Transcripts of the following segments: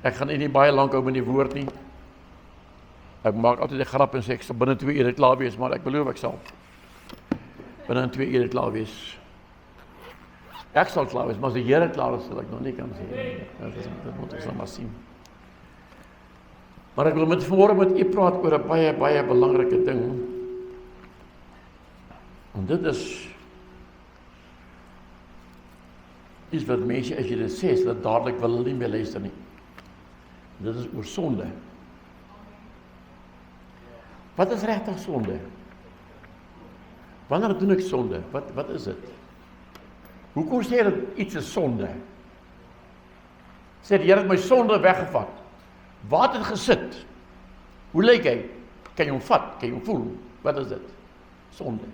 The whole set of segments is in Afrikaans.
Ek gaan nie baie lank hou met die woord nie. Ek maak altyd 'n grap en sê ek sal binne 2 ure klaar wees, maar ek beloof ek sal binne 2 ure klaar wees. Ek sal klaar wees, maar as die Here klaar is, sal ek nog nie kan sê. Dat moet ons nou maar sien. Maar ek wil vanmôre met u praat oor 'n baie, baie belangrike ding. En dit is iets wat mense, as jy dit sê, dat dadelik wil hulle nie meer luister nie. Dit is oor sonde. Wat is regtig sonde? Wanneer doen ek sonde? Wat is dit? Hoekom sê jy dat iets is sonde? Sê die Here het my sonde weggevat. Waar het dit gesit? Hoe lyk hy? Kan jy hom vat? Kan jy hom voel? Wat is dit? Sonde.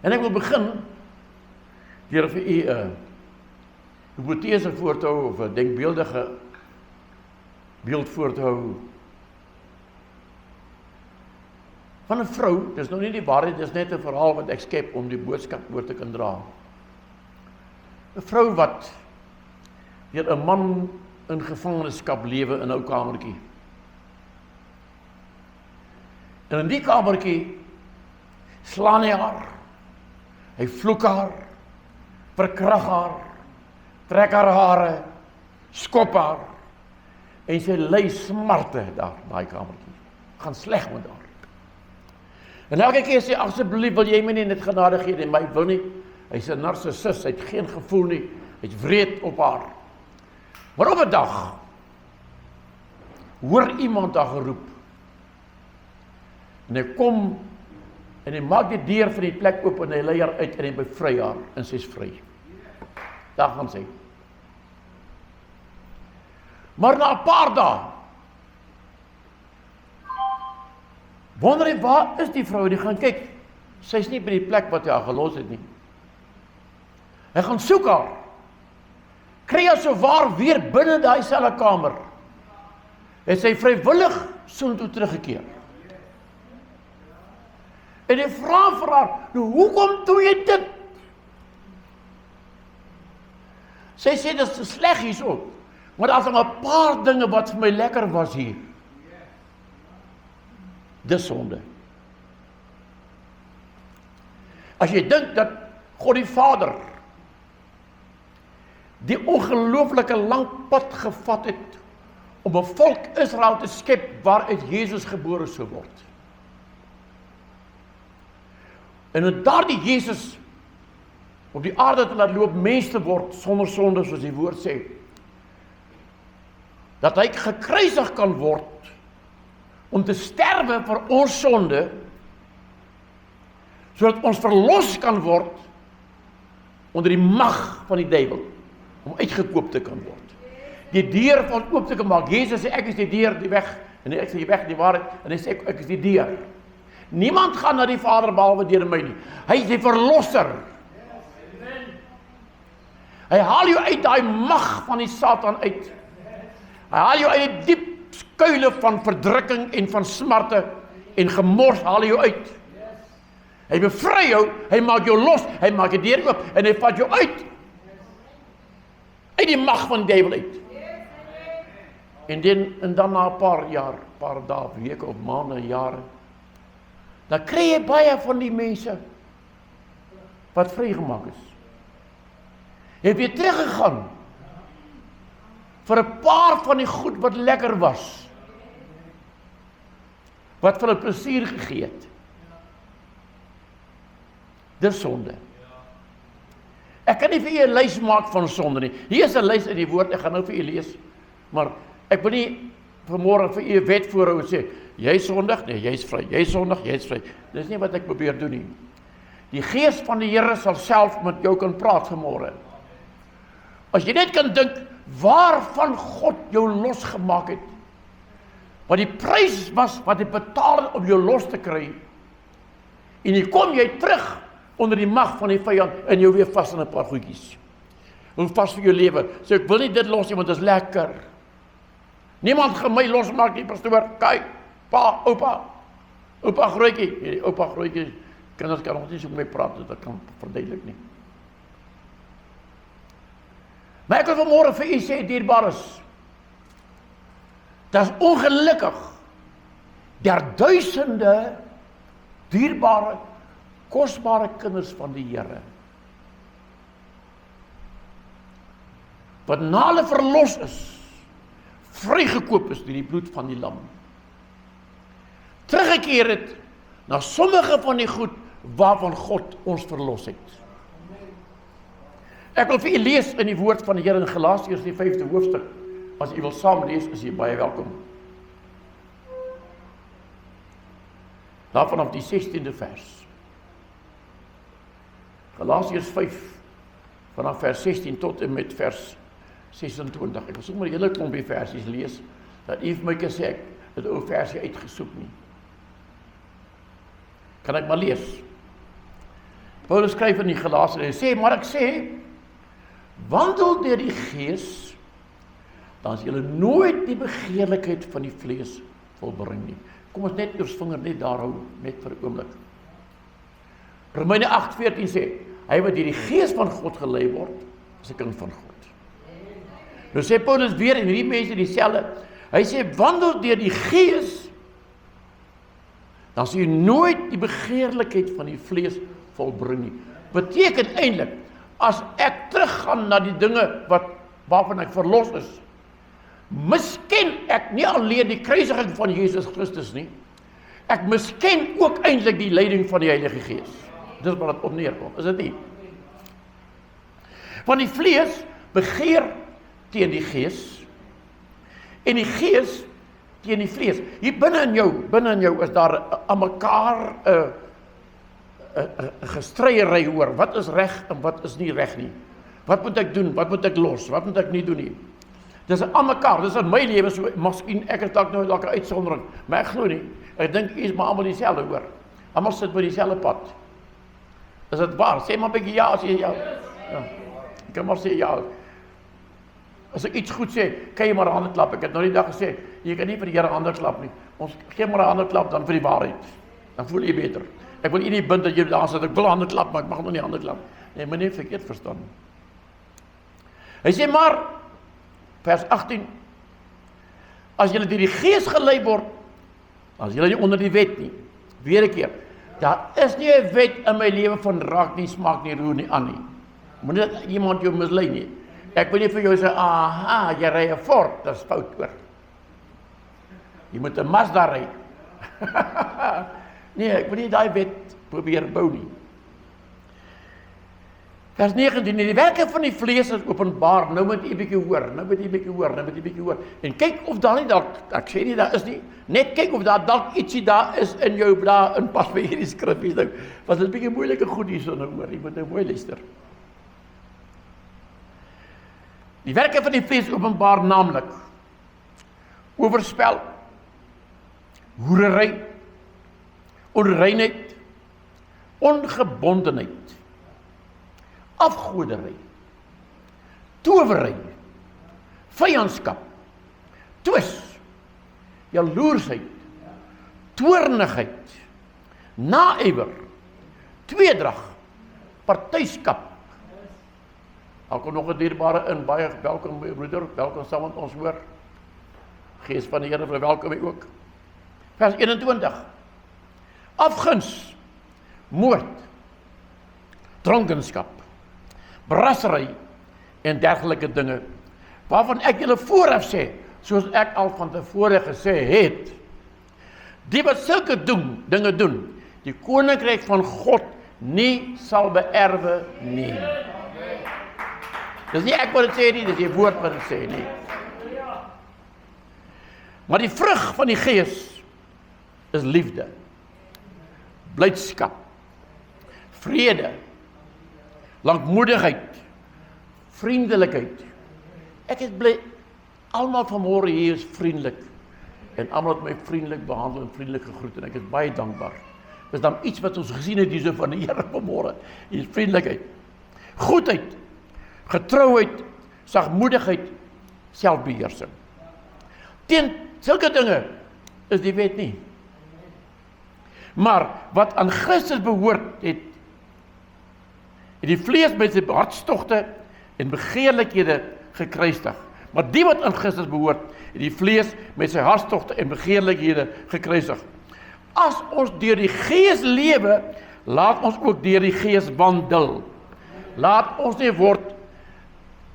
En ek wil begin deur vir u 'n hipotese voor te hou of 'n denkbeeldige beeld voor te hou van 'n vrou. Dis nou nie die waarheid, dis net 'n verhaal wat ek skep om die boodskap oor te kan dra. 'n Vrou wat deur 'n man in gevangenskap lewe in 'n ou kamertjie. En in die kamertjie slaan hy haar. Hy vloek haar, verkrag haar, trek haar hare, skop haar, en sy ly smarte daar, daai kamertjie. Gaan sleg met haar. En elke keer sê, asseblief, wil jy my nie net genade gee nie, maar ek wil nie. Hy's 'n narcissus, hy het geen gevoel nie, hy't wreed op haar. Maar op 'n dag hoor iemand haar geroep. En hy kom en hy maak die deur van die plek oop en hy lei haar uit en hy bevry haar en sy's vry. Daar gaan sy. Maar na 'n paar dae wonder hy, waar is die vrou? Die gaan kyk. Sy's nie by die plek wat hy haar gelos het nie. Hy gaan soek haar. Kry haar sowaar weer binne daai selfe kamer. En sy vrywillig soontoe teruggekeer. En hy vra vir haar, nou hoekom doen jy dit? Sy sê, dit is sleg hierso, maar daar's nog 'n paar dinge wat vir my lekker was hier. Dis sonde. As jy dink dat God die Vader die ongelooflike lang pad gevat het om 'n volk Israel te skep waaruit Jesus gebore sou word. En dat daardie Jesus op die aarde te laat loop, mens te word sonder sonde, soos die woord sê. Dat hy gekruisig kan word om te sterwe vir ons sonde, sodat ons verlos kan word onder die mag van die duiwel, om uitgekoop te kan word. Die deur van oop te kan maak. Jesus sê, ek is die deur, die weg, en ek sê die weg, die waarheid, en hy sê, ek is die deur. Niemand gaan na die Vader behalwe deur my nie. Hy is die verlosser. Hy haal jou uit daai mag van die Satan uit. Hy haal jou uit die diep skuile van verdrukking en van smarte en gemors, haal hy jou uit. Hy bevry jou, hy maak jou los, hy maak die deur oop en hy vat jou uit die mag van die duiwel uit. En dan na 'n paar jaar, paar dae, weke of maande, jare, dan kry jy baie van die mense wat vrygemaak is. Jy het weer teruggegaan vir 'n paar van die goed wat lekker was, wat vir hulle plesier gegee het. Dis sonde. Ek kan nie vir u 'n lys maak van sonde nie. Hier is 'n lys in die woord, ek gaan nou vir u lees, maar ek wil nie vanmôre vir u 'n wet voorhou en sê, jy sondig, nee, jy's vry, jy sondig, jy's vry. Dis nie wat ek probeer doen nie. Die Gees van die Here sal self met jou kan praat vanmôre. As jy net kan dink, waarvan God jou losgemaak het, wat die prys was wat hy betaal het om jou los te kry, en hier kom jy terug onder die mag van die vyand en jou weer vas in 'n paar goedjies. Hoe vas vir jou lewe. So ek wil nie dit los nie, want dit is lekker. Niemand gaan my losmaak nie, pastoor. Kyk, pa, oupa grootjie. Die oupa grootjie, kinders kan nog nie so mee praat, dit kan verduidelik nie. Maar ek wil vanmôre vir u sê, dierbares, Dit is ongelukkig. Der duisende dierbare, kosbare kinders van die Here, wat na hulle verlos is, vrygekoop is deur die bloed van die lam, teruggekeer het na sommige van die goed waarvan God ons verlos het. Ek wil vir u lees in die woord van die Here in Galasiërs die 5de hoofstuk. As u wil saam lees, is u baie welkom. Daar vanaf die 16de vers. Galasiërs 5, vanaf vers 16 tot en met vers 26. Ek wil sommer 'n hele klompie versies lees, dat u vir my kan sê ek het 'n versie uitgesoek nie. Kan ek maar lees? Paulus skryf in die Galasiërs, hy sê, maar ek sê, wandel deur die Gees, dan is julle nooit die begeerlikheid van die vlees volbring nie. Kom ons net ons vinger net daar hou, net vir 'n oomblik. Romeine 8:14 sê, hy wat deur die Gees van God gelei word, is 'n kind van God. Nou sê Paulus weer, en hierdie mense dieselfde, hy sê, wandel deur die Gees, dan sal jy nooit die begeerlikheid van die vlees volbring nie. Beteken eintlik, as ek teruggaan na die dinge waarvan ek verlos is, misken ek nie alleen die kruisiging van Jesus Christus nie, ek misken ook eintlik die leiding van die Heilige Gees. Dis wat dit op neerkom, is dit nie? Want die vlees begeer teen die Gees, en die Gees teen die vlees. Hier binne in jou is daar aan mekaar 'n gestryery hoor, wat is reg en wat is nie reg nie. Wat moet ek doen, wat moet ek los, wat moet ek nie doen nie. Dis aan mekaar, dis in my lewe so, miskien ek is dalk nou 'n uitsondering, maar ek glo nie, ek dink u is maar almal dieselfde hoor. Almal sit by dieselfde pad. Is dit waar? Sê maar 'n bietjie ja as jy ja. Ek kan maar sê ja. As ek iets goed sê, kan jy maar 'n hande klap. Ek het nou die dag gesê, jy kan nie vir die Here hande klap nie. Ons gee maar 'n hande klap dan vir die waarheid. Dan voel jy beter. Ek wil nie bind dat jy daar sit, ek wil hande klap, maar ek mag nog nie hande klap. Nee, maar nie verkeerd verstaan. Hy sê maar, vers 18, as julle deur die Gees gelei word, as julle nie onder die wet nie, weer 'n keer, daar is nie 'n wet in my lewe van raak nie, smaak nie, roer nie aan nie. Moenie dat iemand jou mislei nie. Ek wil nie vir jou sê, aha, jy ry 'n Ford, dis fout hoor. Jy moet 'n Mazda ry. Nee, ek wil nie daai wet probeer bou nie. Vers 19, die werke van die vlees is openbaar, nou moet jy 'n bietjie hoor, en kyk of daar nie dalk, ek sê nie daar is nie, net kyk of daar dalk ietsie daar is in jou blaar, in pas by hierdie skriffies, nou, was dit 'n bietjie moeilike goed hierso nou hoor, jy moet nou mooi luister. Die werke van die vlees openbaar naamlik, oorspel, hoerery, onreinheid, ongebondenheid, afgodery, towery, vyandskap, twis, jaloersheid, toornigheid, naïwer, tweedrag, partyskap. Daar kom nog 'n dierbare in, baie welkom broeder, welkom saam met ons hoor. Gees van die Here verwelkom u ook. Vers 21. Afguns, moord, dronkenskap, brassery en dergelike dinge, waarvan ek julle vooraf sê, soos ek al van tevore gesê het, die wat sulke dinge doen, die koninkryk van God nie sal beerwe nie. Dis nie ek wat dit sê nie, dis die woord wat dit sê nie. Maar die vrug van die Gees is liefde, blydskap, vrede, lankmoedigheid, vriendelikheid. Ek is bly, almal vanmôre hier is vriendelik, en almal het my vriendelik behandel en vriendelik gegroet, en ek is baie dankbaar. Dis dan iets wat ons gesien het hierso van die Here vanmôre, hier is vriendelikheid, goedheid, getrouheid, sagmoedigheid, selfbeheersing. Teen sulke dinge is die wet nie. Maar wat aan Christus behoort het die vlees met sy hartstogte en begeerlikhede gekruisig. Maar die wat in Christus behoort, het die vlees met sy hartstogte en begeerlikhede gekruisig. As ons deur die Gees lewe, laat ons ook deur die Gees wandel. Laat ons nie word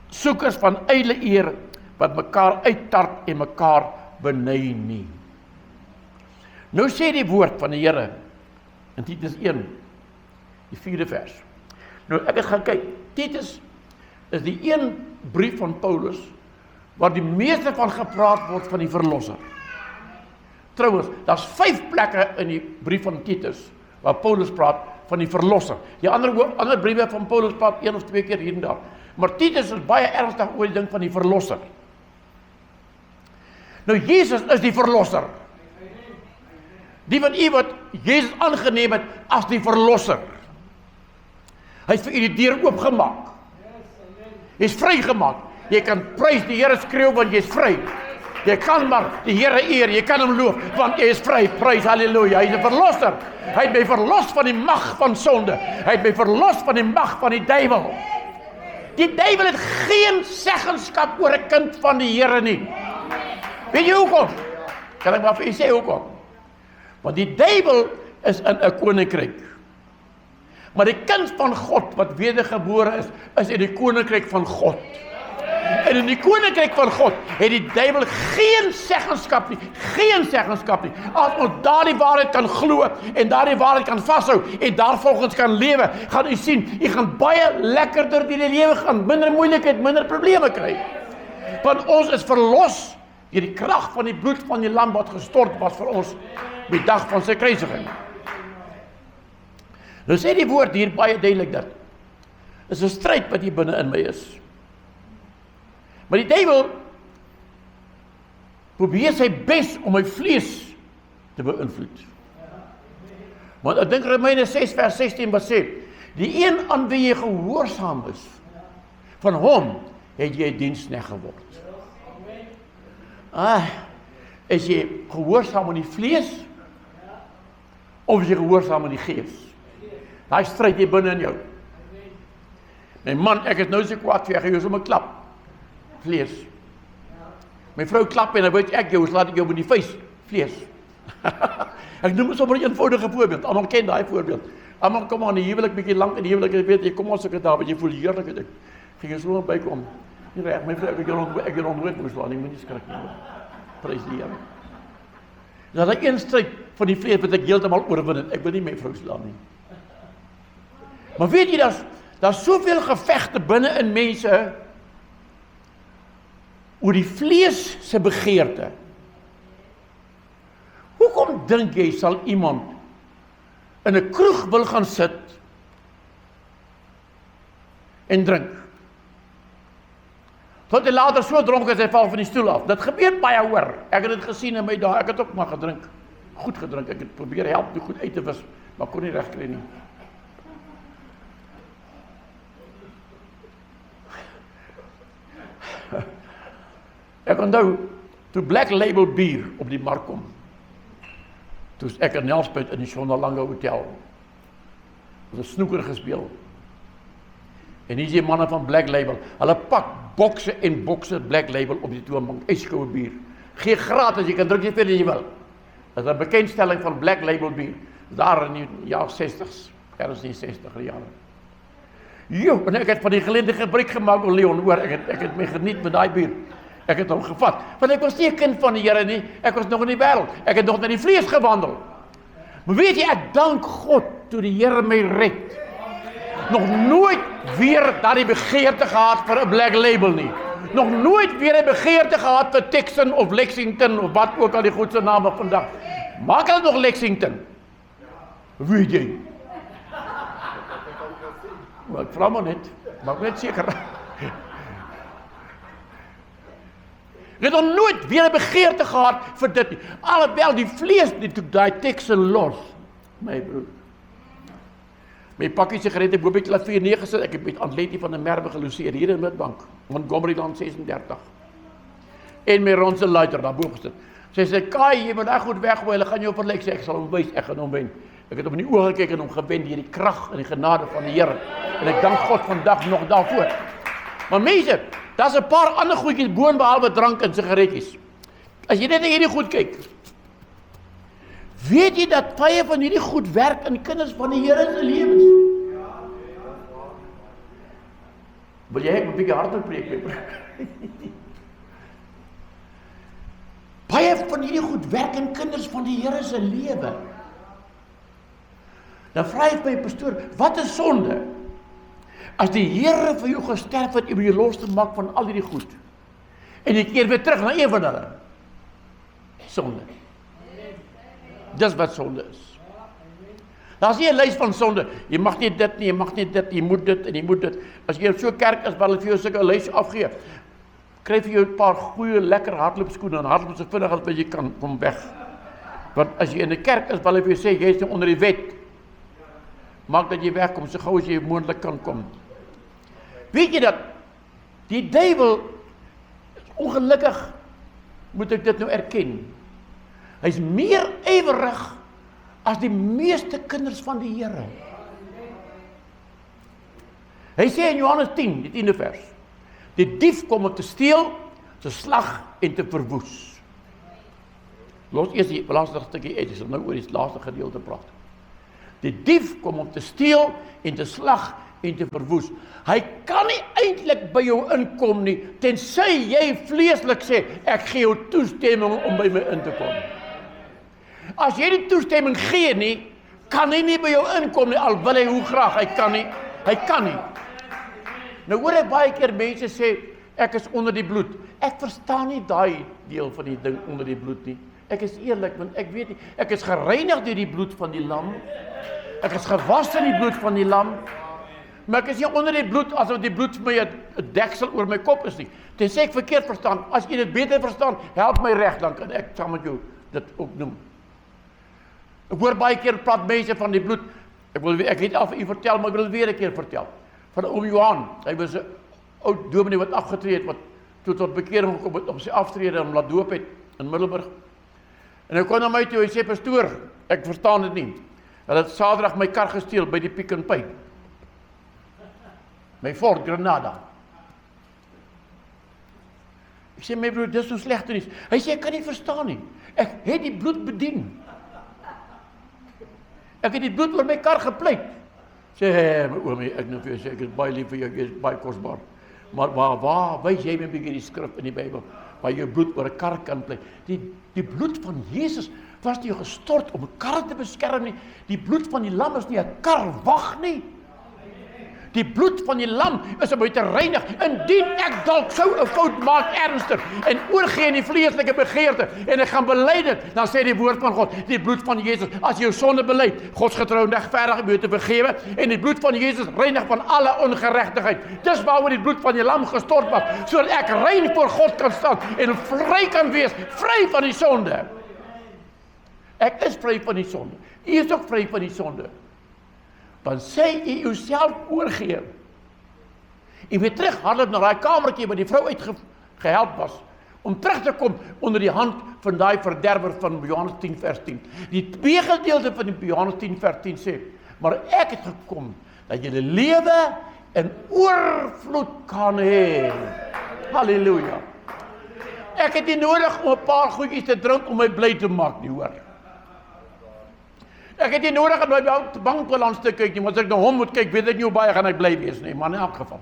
soekers van ydelle eer, wat mekaar uittart en mekaar beny nie. Nou sê die woord van die Here, in Titus 1, die 4de vers. Nou ek het gaan kyk, Titus is die een brief van Paulus, waar die meeste van gepraat word van die verlosser. Trouwens, daar's 5 plekke in die brief van Titus, waar Paulus praat van die verlosser. Die ander briewe van Paulus praat 1 of 2 keer hier en daar. Maar Titus is baie ernstig oor die ding van die verlosser. Nou, Jesus is die verlosser. Die van u wat Jesus aangeneem het as die verlosser. Hy het vir u die deur oopgemaak. Jy is vrygemaak. Jy kan prys die Here skreeu want jy is vry. Jy kan maar die Here eer, jy kan hom loof want jy is vry. Prys haleluja. Hy is 'n verlosser. Hy het my verlos van die mag van sonde. Hy het my verlos van die mag van die duiwel. Die duiwel het geen seggenskap oor 'n kind van die Here nie. Weet jy hoekom? Kan ek maar vir u sê hoekom? Want die duiwel is in 'n koninkryk. Maar die kind van God wat wedergebore is in die koninkryk van God. En in die koninkryk van God het die duiwel geen seggenskap nie. Geen seggenskap nie. As ons daardie waarheid kan glo en daardie waarheid kan vashou en daarvolgens kan lewe, gaan u sien, u gaan baie lekkerder deur die lewe gaan, minder moeilikheid, minder probleme kry. Want ons is verlos deur die krag van die bloed van die lam wat gestort was vir ons op die dag van sy kruisiging. Nou sê die woord hier baie duidelik dat is 'n stryd wat hier binne in my is. Maar die duiwel probeer sy bes om my vlees te beïnvloed. Want ek dink Romeine 6 vers 16 wat sê, die een aan wie jy gehoorsaam is, van hom het jy diensknegt geword. Is jy gehoorsaam aan die vlees, of is jy gehoorsaam aan die gees? Daai stryd hier binne in jou. My man, ek is nou so kwaad vir jou, so 'n klap. Vlees. My vrou klap en dan weet ek jou, laat ek jou met die vuis. Vlees. Ek noem sommer 'n eenvoudige voorbeeld. Almal ken daai voorbeeld. Almal kom aan die huwelik bietjie lank in die huwelik, jy weet, jy kom ons seker daar, want jy voel heerlik en ek ging jy so bykom. Nie reg, my vrou, ek het nooit moes slaan, ek moet nie skrik nie. Prys die Here. Dis daai een stryd van die vlees wat ek heeltemal oorwin het. Ek wil nie my vrou slaan nie. Maar weet jy, daar's soveel gevegte binne in mense oor die vlees se begeerte. Hoekom dink jy sal iemand in 'n kroeg wil gaan sit en drink? Tot hy later so dronk is, hy val van die stoel af. Dit gebeur baie hoor. Ek het dit gesien in my dae. Ek het ook maar gedrink. Goed gedrink. Ek het probeer help die goed uit te wis, maar kon nie reg kry nie. Ek onthou, toe Black Label bier op die mark kom, toe is ek in Nelspruit in die Sonderlange Hotel, ons het snoeker gespeel, en hier is die manne van Black Label, hulle pak bokse en bokse Black Label op die toonbank, ijskoue bier, gee gratis, jy kan druk jy veel as jy wil, dat is 'n bekendstelling van Black Label bier, daar in die jaar 60's, ergens in die 60er jare. Jo, en ek het van die geleentheid gebruik gemaak, Leon, hoor, ek het my geniet met daai bier. Ek het hom gevat, want ek was nie 'n kind van die Here nie, ek was nog in die wêreld, ek het nog met die vlees gewandel. Maar weet jy, ek dank God toe die Here my red. Nog nooit weer daardie begeerte gehad vir 'n Black Label nie. Nog nooit weer 'n begeerte gehad vir Texan of Lexington of wat ook al die goedse name vandag. Maak hulle nog Lexington? Weet jy? Maar ek vra maar net, maak net seker. Ek het nog nooit weer 'n begeerte gehad vir dit nie. Alhoewel die vlees nie toe daai Texan los, my broer. My pakkie sigarette bo op die klavier neergesit, ek het met Antletie van der Merwe geloseer hier in Midbank, Montgomery Land 36. En my Ronse Luiter daar bo gesit. Sy sê, "Kai, jy moet daai goed weggooi, hulle gaan jou verlek." Sê ek sal hom wys, ek gaan hom wen. Ek het op in die oë gekyk en hom gewen deur die krag en die genade van die Here. En ek dank God vandag nog daarvoor. Maar mense, Daar's 'n paar ander goedjies boonbehalwe drank en sigaretjies. As jy net na hierdie goed kyk, weet jy dat baie van hierdie goed werk in kinders van die Here se lewens? Wil jy 'n bietjie harder preek? Baie van hierdie goed werk in kinders van die Here se lewe. Dan vra ek my pastoor, wat is sonde? As die Here vir jou gesterf het om jou los te maak van al hierdie goed, en jy keer weer terug na een van hulle, sonde. Dis wat sonde is. Daar is nie 'n lys van sonde. Jy mag nie dit nie, jy mag nie dit, jy moet dit en jy moet dit. As jy op so 'n kerk is waar hulle vir jou sulke lys afgee, kry vir jou 'n paar goeie lekker hardloopskoene en hardloop so vinnig as wat jy kan, kom weg. Want as jy in 'n kerk is waar hulle vir jou sê jy is onder die wet, maak dat jy wegkom so gou as jy moontlik kan kom. Weet jy dat die duiwel, ongelukkig moet ek dit nou erken, hy's meer ywerig as die meeste kinders van die Here. Hy sê in Johannes 10, die 10de vers, die dief kom om te steel, te slag en te verwoes. Los eers die laaste stukkie uit, ons nou oor die laaste gedeelte praat. Die dief kom om te steel en te slag en te verwoes. Hy kan nie eintlik by jou inkom nie, tensy jy vleeslik sê, ek gee jou toestemming om by my in te kom. As jy die toestemming gee nie, kan hy nie by jou inkom nie, al wil hy hoe graag, hy kan nie. Nou hoor ek baie keer mense sê, ek is onder die bloed. Ek verstaan nie daai deel van die ding onder die bloed nie. Ek is eerlik, want ek weet nie, ek is gereinig deur die bloed van die lam. Ek is gewas in die bloed van die lam. Maar ek is nie onder die bloed, asof die bloed vir my 'n deksel oor my kop is nie. Tensy ek verkeerd verstaan, as jy dit beter verstaan, help my reg, dan kan ek saam met jou dit ook noem. Ek hoor baie keer praat mense van die bloed. Ek het al vir u vertel, maar ek wil weer 'n keer vertel. Van oom Johan, hy was 'n oud dominee wat afgetree het, wat toe tot bekering gekom het op sy aftrede en hom laat doop het in Middelburg. En hy kom na my toe, hy sê, pastoor, ek verstaan dit nie. Hulle het Saterdag my kar gesteel by die Pick n Pay. My Ford Granada. Ek sê, my broer, dis so slegte nuus. Hy sê, ek kan nie verstaan nie. Ek het die bloed bedien. Ek het die bloed oor my kar gepleit. Sê, my oomie, ek nou vir jou sê, ek is baie lief vir jou, ek is baie kosbaar. Maar waar wys jy my 'n bietjie die skrif in die Bybel, waar jy bloed oor 'n kar kan pleit? Die bloed van Jesus was nie gestort om 'n kar te beskerm nie. Die bloed van die lam is nie 'n kar wag nie. Die bloed van die lam is om my te reinig, indien ek dalk sou 'n fout maak ernstig en oorgee in die vleeslike begeerte en ek gaan bely dit, dan sê die woord van God, die bloed van Jesus, as jy jou sonde bely, Gods getrou en regverdig om jou te vergewe, en die bloed van Jesus reinig van alle ongeregtigheid. Dis waaroor die bloed van die lam gestort was, sodat ek rein voor God kan staan en vry kan wees, vry van die sonde. Ek is vry van die sonde. U is ook vry van die sonde. Dan sê jy jouself oorgee. Jy weer terug hardloop na daai kamertjie waar die vrou uitgehelp was, om terug te kom onder die hand van daai verderwer van Johannes 10 vers 10. Die twee gedeelte van die Johannes 10 vers 10 sê, maar ek het gekom, dat jy die lewe in oorvloed kan hê. Halleluja. Ek het nie nodig om 'n paar goedjies te drink om my bly te maak nie, hoor. Ek het nie nodig om my bankbalans te kyk nie, want as ek na hom moet kyk, weet ek nie hoe baie gaan ek bly wees nie, maar in elk geval.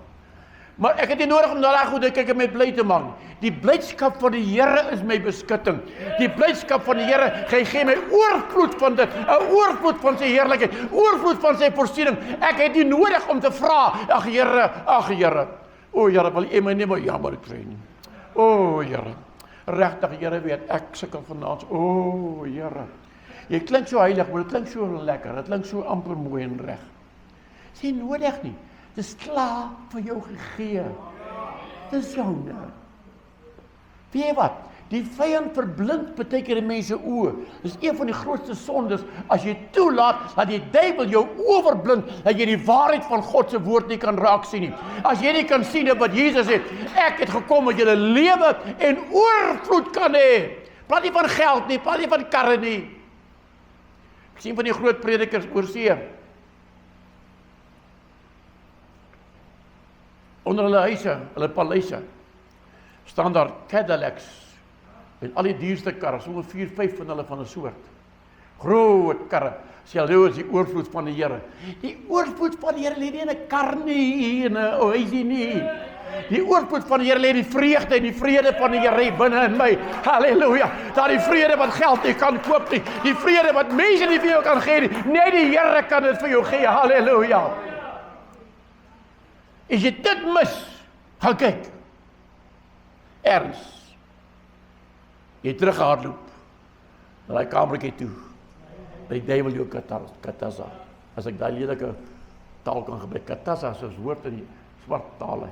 Maar ek het nie nodig om daai goed te kyk en my bly te maak. Die blydskap van die Here is my beskutting. Die blydskap van die Here, hy gee my oorvloed van dit, 'n oorvloed van sy heerlikheid, oorvloed van sy voorsiening. Ek het nie nodig om te vra, ag Here, o Here, wil U my nie maar jammer kry nie. O Here, regtig Here weet, ek sukkel vanaand, o Here. Jy klink so heilig, maar dit klink so lekker, dit klink so amper mooi en reg. Dis nie nodig nie. Dis klaar vir jou gegee. Dis joune. Weet jy wat? Die vyand verblind baie keer die mense oë. Dis een van die grootste sondes, as jy toelaat dat die duiwel jou oorblind, dat jy die waarheid van God se woord nie kan raak sien nie. As jy nie kan sien wat Jesus het, ek het gekom dat jy lewe en oorvloed kan hê. Praat nie van geld nie, praat nie van karre nie. Ek sien van die groot predikers oor see. Onder hulle huise, hulle paleise, staan daar Cadillacs en al die duurste karre, so 4, 5 van hulle van 'n soort. Groot karre. Sê hulle is die oorvloed van die Here. Die oorvloed van die Here lê nie in 'n kar nie, in 'n huisie nie. Die oorvloed van die Here lê in die vreugde en die vrede van die Here binne in my. Halleluja. Daar die vrede wat geld nie kan koop nie. Die vrede wat mense nie vir jou kan gee nie. Net die Here kan dit vir jou gee. Halleluja. As jy dit mis, gaan kyk. Erns. Jy terughardloop na daai kamertjie toe. Die duiwel jou katasa. As ek daai lelike taal kan gebruik, katasa is 'n woord in die swart tale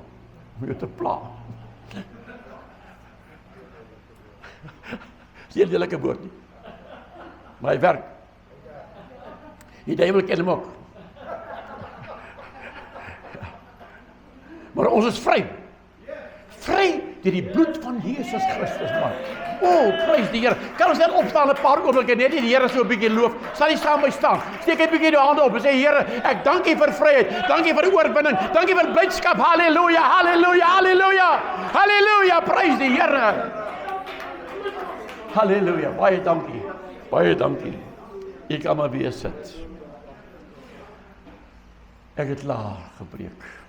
om jou te pla. Dis 'n lelike woord nie. Maar hy werk. Die duiwel ken hom ook. Maar ons is vry. Vry deur die bloed van Jesus Christus, man. O, prys die Here. Kan ons net opstaan 'n paar oomblikke net die Here so 'n bietjie loof. Sal jy saam met my staan? Steek 'n bietjie jou hande op en sê Here, ek dank U vir vryheid. Dankie vir oorwinning. Dankie vir blydskap. Halleluja, halleluja, halleluja. Halleluja, prys die Here. Halleluja. Baie dankie. Baie dankie. Ek kan maar weer sit. Ek het klaar gepreek.